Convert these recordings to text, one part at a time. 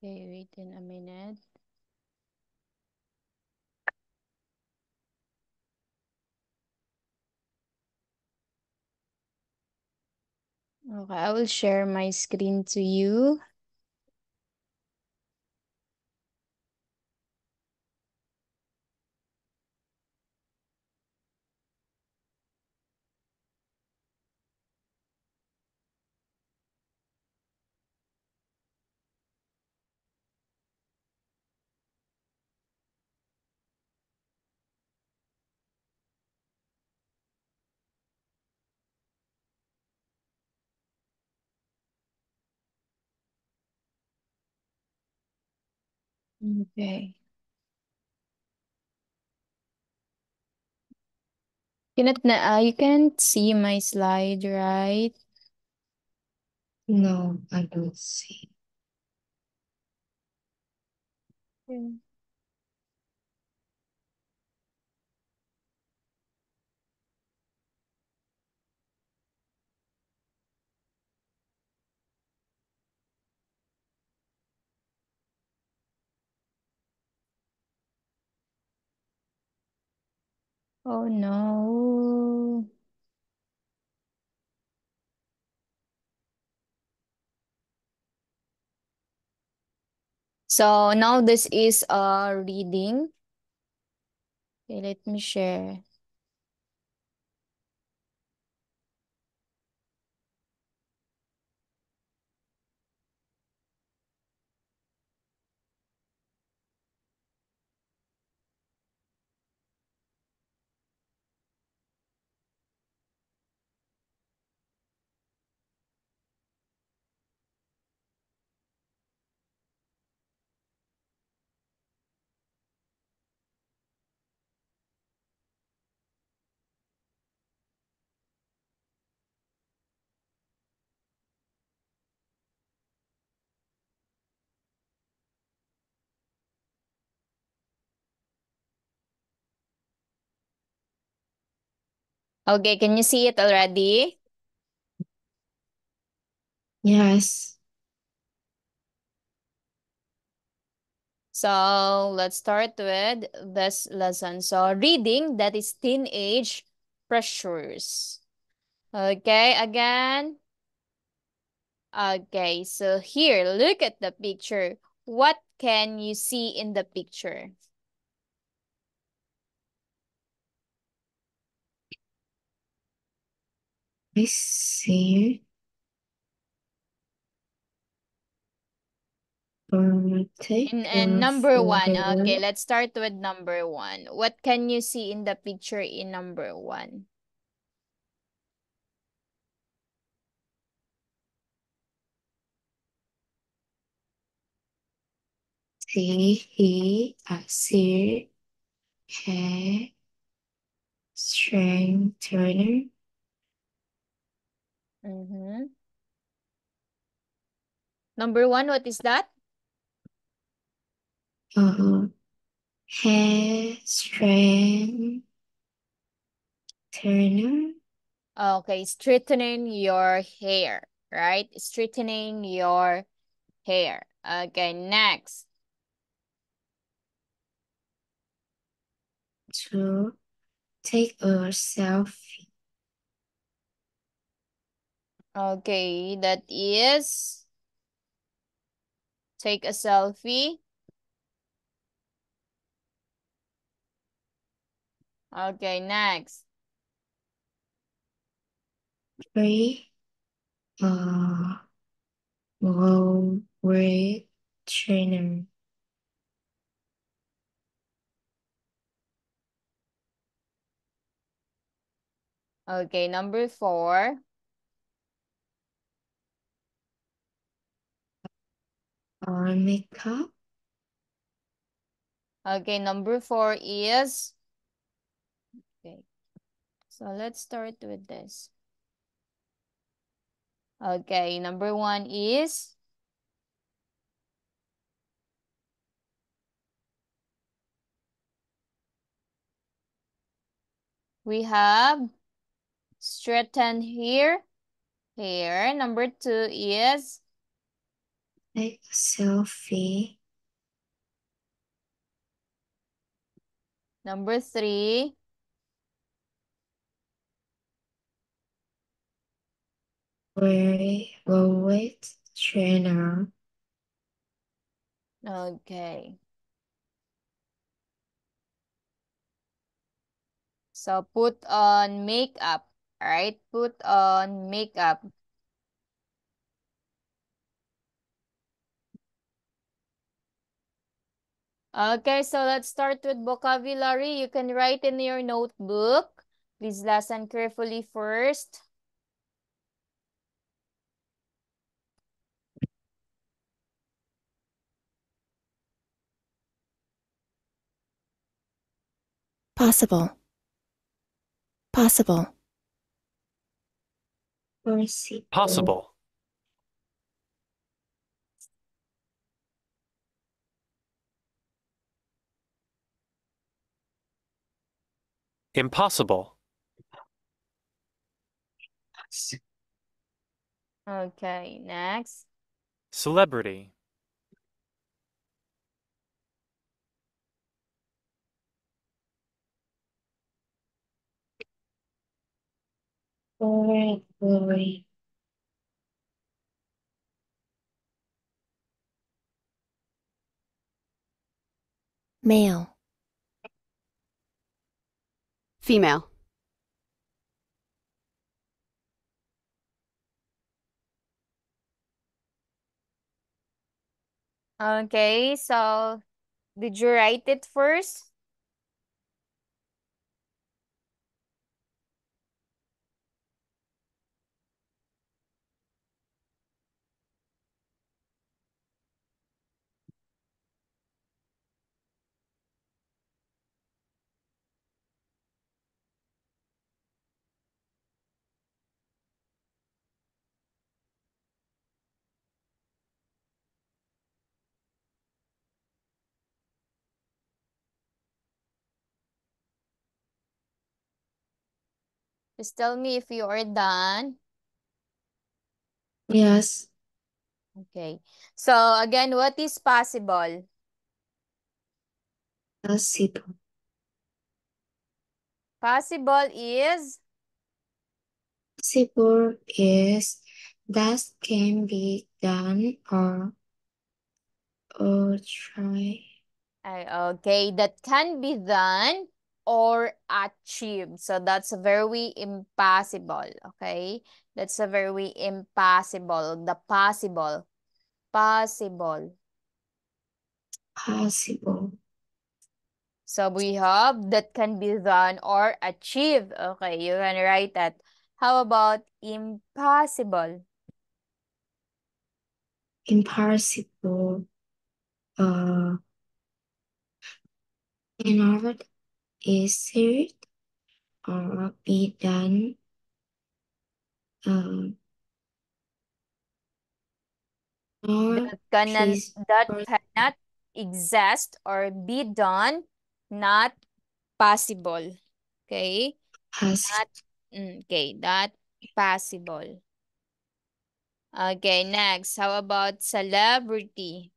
Okay, wait in a minute. Okay, I will share my screen to you. Okay. You can't see my slide, right? No, I don't see. Yeah. Oh no. So now this is a reading. Okay, let me share. Okay, can you see it already? Yes. So let's start with this lesson. So reading, that is teenage pressures. Okay, again. Okay, so here, look at the picture. What can you see in the picture? I see. Take And a number one. Okay, photo. let's start with number one. What can you see in the picture in number one? See, hair, strength trainer, Mm-hmm. Number one, what is that? uh, hair, strength trainer, Okay, straightening your hair, right? Straightening your hair. Okay, next. to take a selfie. Okay, that is take a selfie. Okay, next. 3, uh, low weight trainer. Okay, number four. Makeup, Okay, number four is, okay, so let's start with this. Okay, number one is, we have straighten hair. Number two is Take a selfie. Number 3. Weight trainer. Okay. So put on makeup. All right, put on makeup. Okay, so let's start with vocabulary. You can write in your notebook. Please listen carefully first. Possible. Possible. Possible. Impossible. Okay, next. Celebrity. Glory. Male. Female. Okay, so did you write it first? Just tell me if you are done. Yes. Okay. So again, what is possible? Possible. Possible is Possible is that can be done or try. okay, that can be done or achieved. So that's very impossible. Okay, that's a very impossible. The possible, possible. Possible. So we have that can be done or achieved. Okay, you can write that. How about impossible? Impossible. In order is it or be done. Um, or please. That cannot exist or be done, not possible. Okay? Possible. Not okay, not possible. Okay, next. How about celebrity?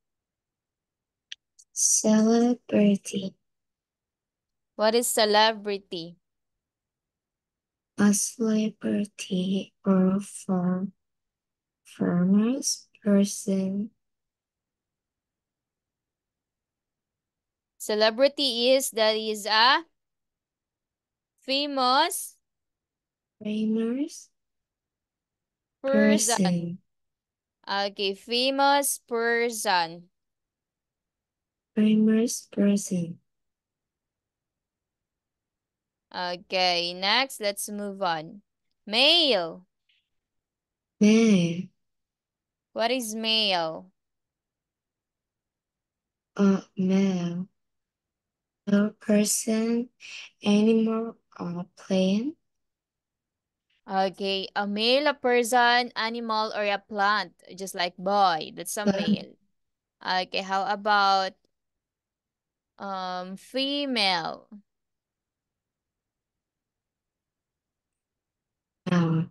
Celebrity. What is celebrity? A celebrity or famous person. Celebrity is that is a famous Famous person. person. Okay, famous person. Famous person. Okay, next, let's move on. Male. Man. What is male? A male. A person, animal, or plant. Okay, a male, a person, animal, or a plant, just like boy. That's a A male. Okay, how about female? noun.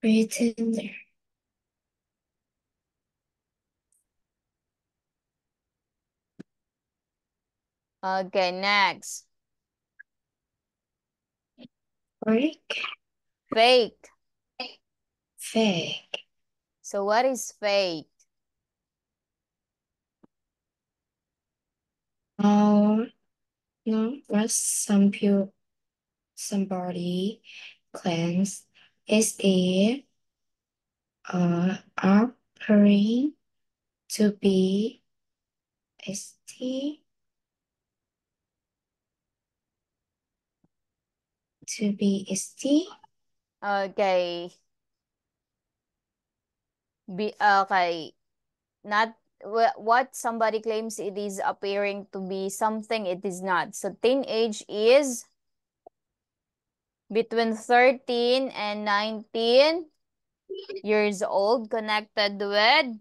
Pretender. Okay, next. Fake. Fake. Fake. So what is fake? No, what somebody claims is appearing to be ST to be ST. Okay. Okay. Not what somebody claims it is appearing to be something it is not. So teenage is between 13 and 19 years old, connected with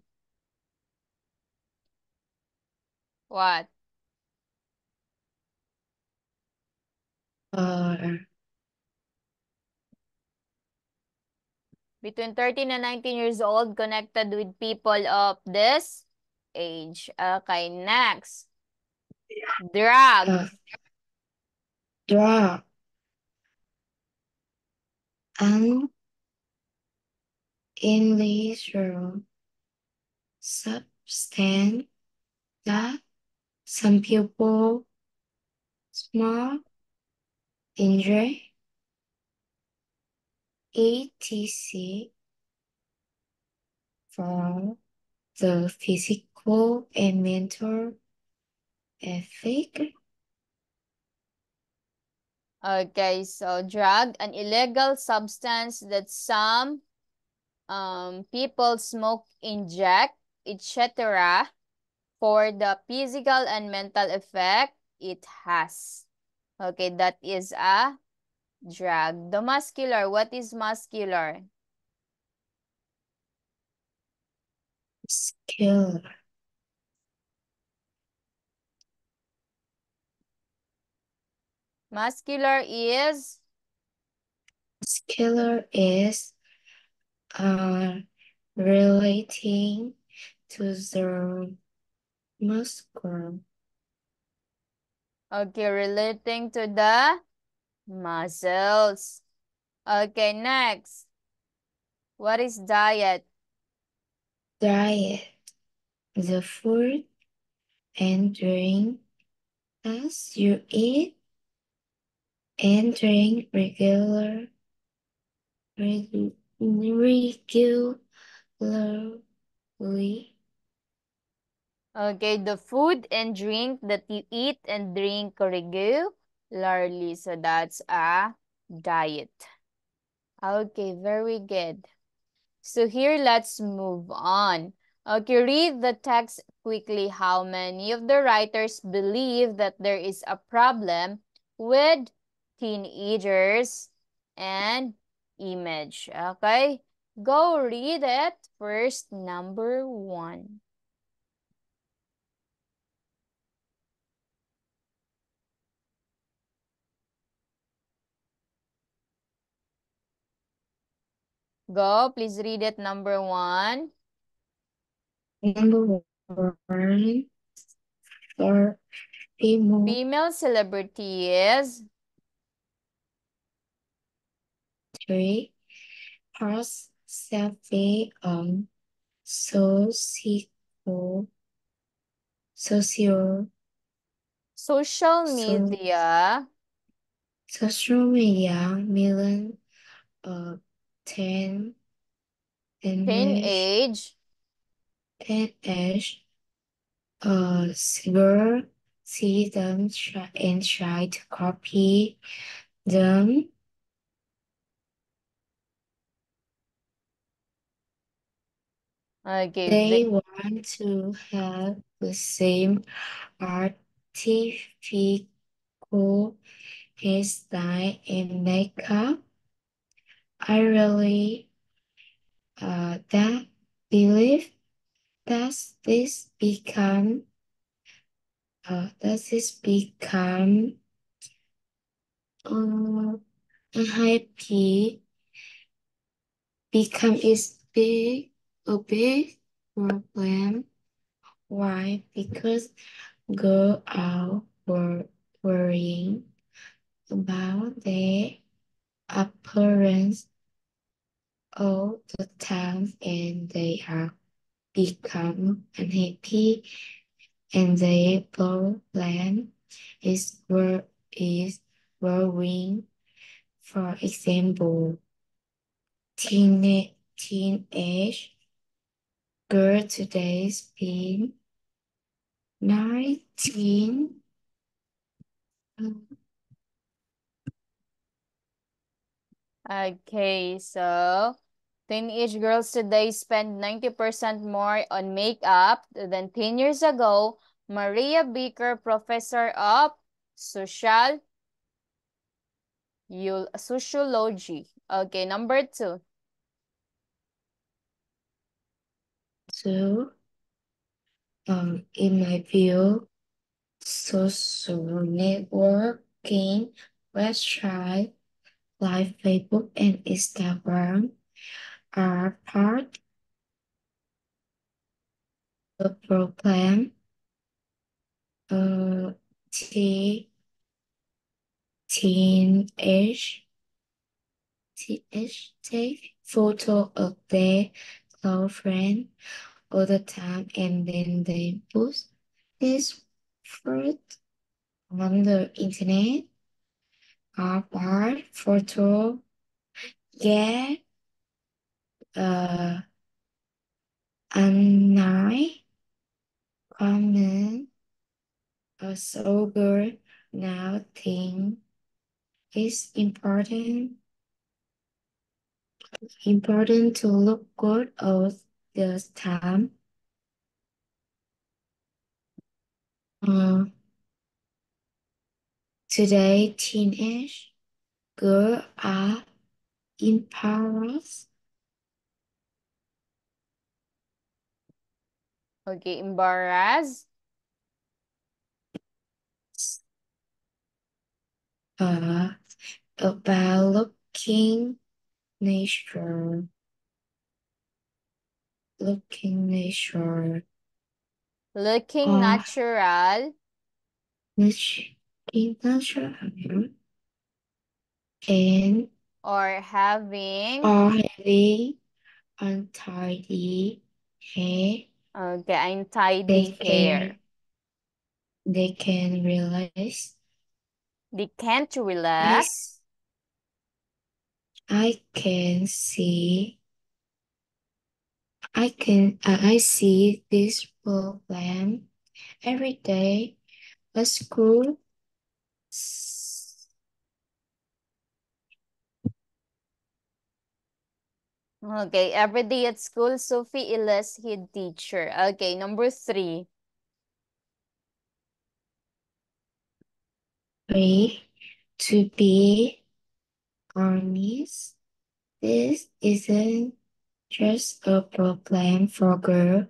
what? Between 13 and 19 years old, connected with people of this age. Okay, next. Drug. Drug. An illegal substance that some people smoke, injury, etc. for the physical and mental effect. Okay, so drug, an illegal substance that some people smoke, inject, etc. for the physical and mental effect it has. Okay, that is a drug. The muscular, what is muscular? Skill. Muscular is Skiller is relating to the muscle. okay, relating to the muscles. Okay, next. What is diet? Diet. The food and drink as you eat and drink regularly. Okay, the food and drink that you eat and drink regularly. So that's a diet. Okay, very good. So here, let's move on. Okay, read the text quickly. How many of the writers believe that there is a problem with teenagers and image? Okay, go read it first, number 1. Go, please read it, number 1. Number one, for female Female celebrities. three, past survey on socio socio Social so media. social media million ten Teenage. age girl see them and try to copy them. Okay, They want to have the same artificial hairstyle and makeup. I really that believe that this become does this become a happy become a big problem. Why? Because girls are worrying about their appearance all the time and they are become unhappy and their problem is worrying. For example, teenage girl today's been 19. Okay, so teenage girls today spend 90% more on makeup than 10 years ago. Maria Beaker, professor of social sociology. Okay, number 2. So, in my view, social networking websites like Facebook and Instagram are part of the problem. T teenage take photo of their girlfriend all the time and then they post this fruit on the internet. Our photo get a nice comment. A sober now thing is important to look good all the time. Today, teenage girls are embarrassed. Okay, embarrassed. About looking nature. Looking nature. Looking Or natural. natural. And Or having. or having untidy hair. Okay, They untidy hair. can they can realize They can't I, relax. I can see I see this problem every day at school. Okay, every day at school, Sophie is head teacher. Okay, number 3. To be honest, this isn't just a problem for girls.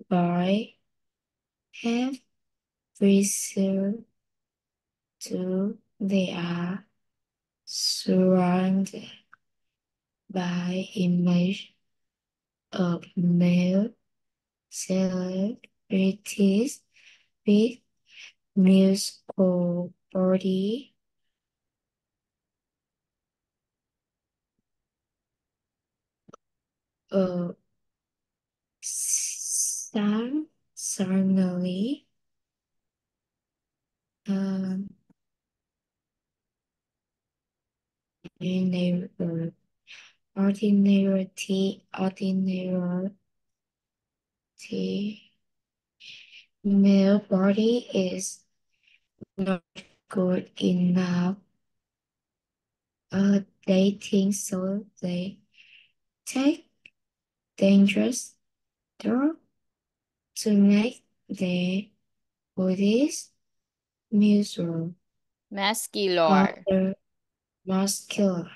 Boys have research too. They are surrounded by image of male celebrities with musical body, uh, suddenly, um, ordinary, ordinary male body is not good enough. They think so. They take dangerous drugs to make their bodies muscle, Muscular. other muscular,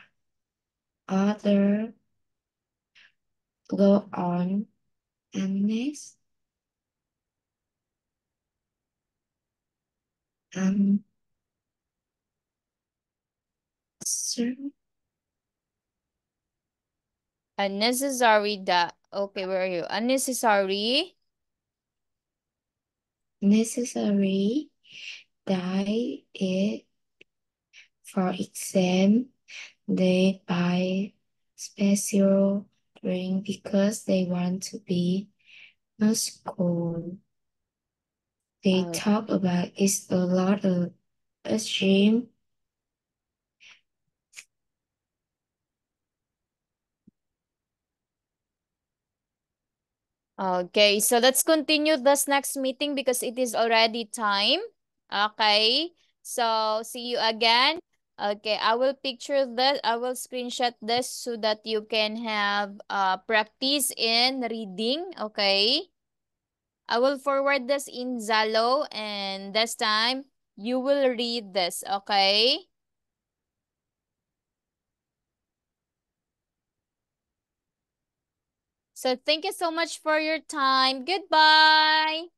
other go on and next and Unnecessary okay, where are you? Unnecessary. Necessary diet. For exam, they buy special drink because they want to be cool. They Oh. talk about it a lot of extreme. Okay, so let's continue this next meeting because it is already time. Okay, so see you again. Okay, I will picture this. I will screenshot this so that you can have practice in reading. Okay, I will forward this in Zalo, and this time you will read this. Okay. So thank you so much for your time. Goodbye.